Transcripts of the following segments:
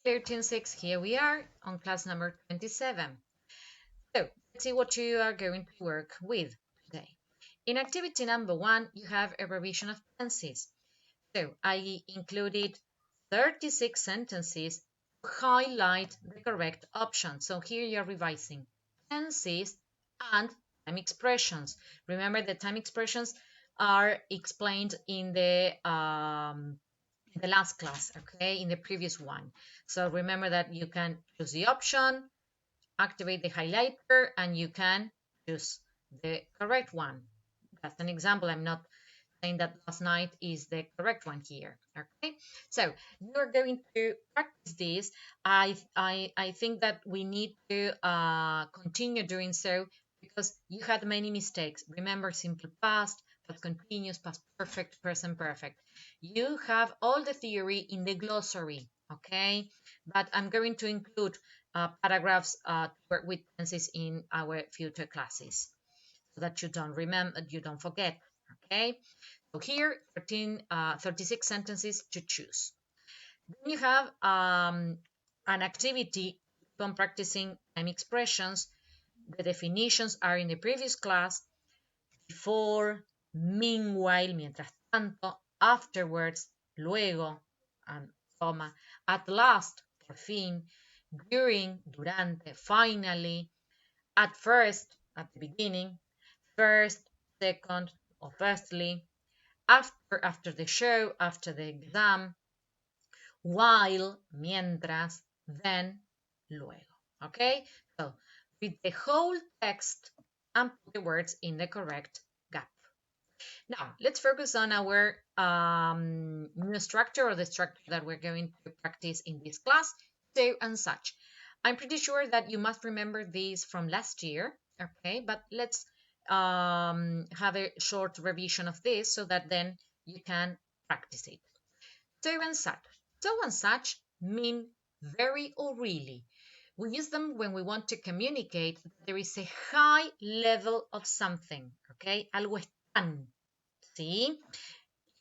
Hello, Team 6. Here we are on class number 27. So, let's see what you are going to work with today. In activity number 1, you have a revision of tenses. So, I included 36 sentences to highlight the correct option. So, here you're revising tenses and time expressions. Remember, the time expressions are explained in the last class, okay, in the previous one. So remember that you can choose the option, activate the highlighter, and you can choose the correct one. That's an example. I'm not saying that last night is the correct one here, okay? So you're going to practice this. I think that we need to continue doing so because you had many mistakes. Remember simple past, past continuous, past perfect, present perfect. You have all the theory in the glossary, okay? But I'm going to include paragraphs to work with tenses in our future classes so that you don't remember, you don't forget, okay? So here, 36 sentences to choose. Then you have an activity on practicing time expressions. The definitions are in the previous class: before, meanwhile, mientras tanto, afterwards, luego, and coma, at last, por fin, during, durante, finally, at first, at the beginning, first, second, or firstly, after the show, after the exam, while, mientras, then, luego. Okay? So read the whole text and put the words in the correct gap. Now, let's focus on our new structure, or the structure that we're going to practice in this class, so and such. I'm pretty sure that you must remember these from last year, okay? But let's have a short revision of this so that then you can practice it. So and such. So and such mean very or really. We use them when we want to communicate that there is a high level of something, okay? Algo es tan, ¿sí?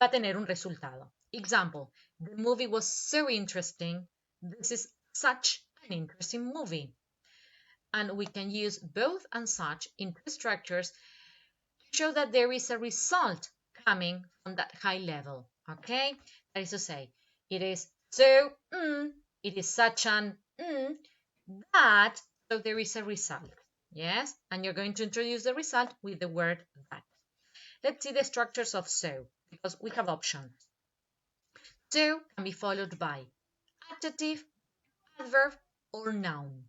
Va a tener un resultado. Example, the movie was so interesting. This is such an interesting movie. And we can use both and such in two structures to show that there is a result coming from that high level, okay? That is to say, it is so, it is such an, that, so there is a result, yes? And you're going to introduce the result with the word that. Let's see the structures of so, because we have options. So can be followed by adjective, adverb, or noun.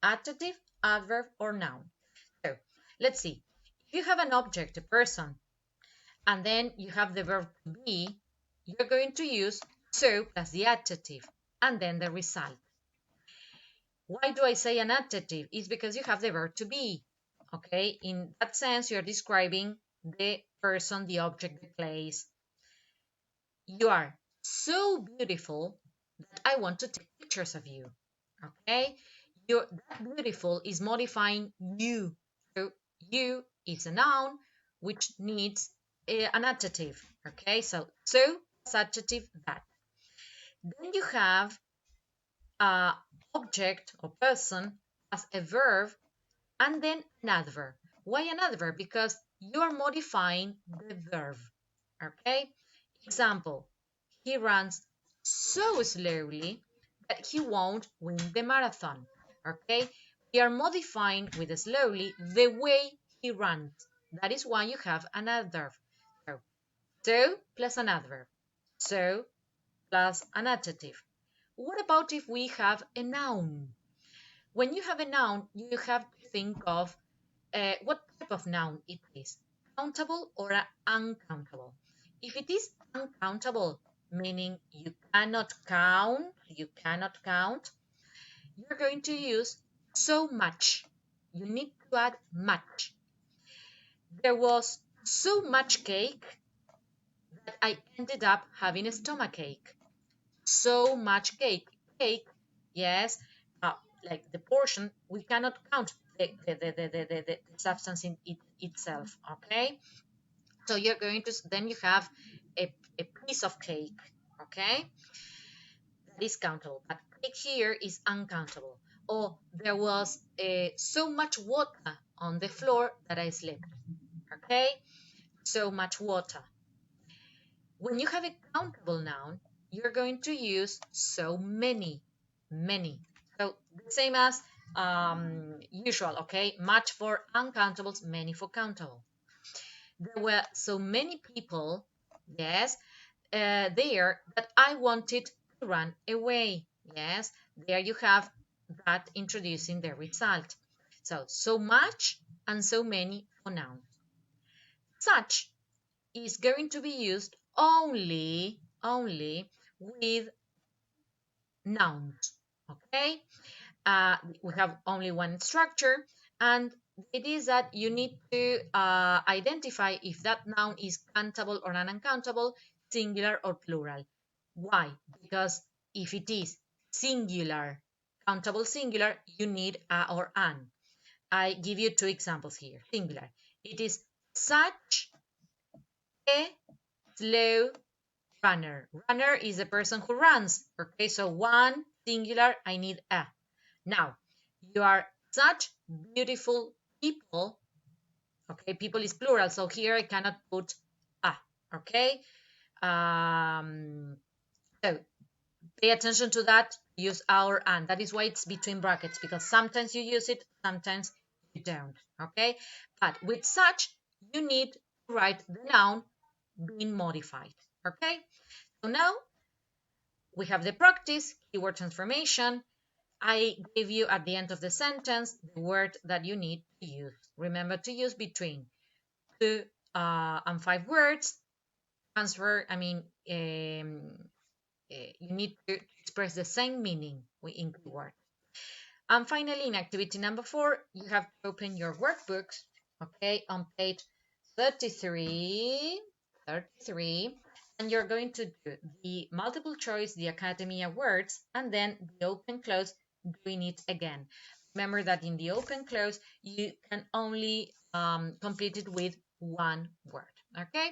Adjective, adverb, or noun. So let's see. If you have an object, a person, and then you have the verb to be, you're going to use so plus the adjective, and then the result. Why do I say an adjective? It's because you have the verb to be. Okay, in that sense, you're describing the person, the object, the place. You are so beautiful that I want to take pictures of you. Okay, that beautiful is modifying you. So you is a noun which needs an adjective. Okay, so adjective that. Then you have object or person as a verb and then an adverb. Why an adverb? Because you are modifying the verb. Okay, example, he runs so slowly that he won't win the marathon. Okay, we are modifying with slowly the way he runs. That is why you have an adverb. So plus an adverb. So plus an adjective. What about if we have a noun? When you have a noun, you have to think of what type of noun it is, countable or uncountable. If it is uncountable, meaning you cannot count, you're going to use so much. You need to add much. There was so much cake that I ended up having a stomachache. So much cake. Cake, yes, like the portion, we cannot count the substance in itself, okay? So you're going to, then you have a piece of cake, okay? that is countable, but click here is uncountable. Or there was so much water on the floor that I slipped. Okay, so much water. When you have a countable noun, you're going to use so many, many. So the same as usual, okay? Much for uncountables, many for countable. There were so many people, yes, there that I wanted to run away. Yes, there you have that introducing the result. So much and so many for nouns. Such is going to be used only with nouns. Okay, we have only one structure, and it is that you need to identify if that noun is countable or uncountable, singular or plural. Why? Because if it is singular, countable singular, you need a or an. I give you two examples here. Singular. It is such a slow runner. Runner is the person who runs. Okay, so one singular, I need a. Now, you are such beautiful people. Okay, people is plural, so here I cannot put a. Okay, so pay attention to that. Use our and. That is why it's between brackets, because sometimes you use it, sometimes you don't. Okay, but with such, you need to write the noun being modified. Okay, so now we have the practice, keyword transformation. I gave you at the end of the sentence the word that you need to use. Remember to use between 2 and 5 words. Transfer, you need to express the same meaning in keyword. And finally, in activity number 4, you have to open your workbooks, okay, on page 33, and you're going to do the multiple choice, the Academia words, and then the open close, doing it again. Remember that in the open close, you can only complete it with one word, okay?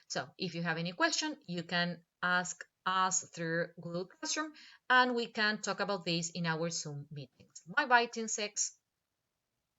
So if you have any question, you can ask us through Google Classroom, and we can talk about this in our Zoom meetings. Bye bye, Team 6.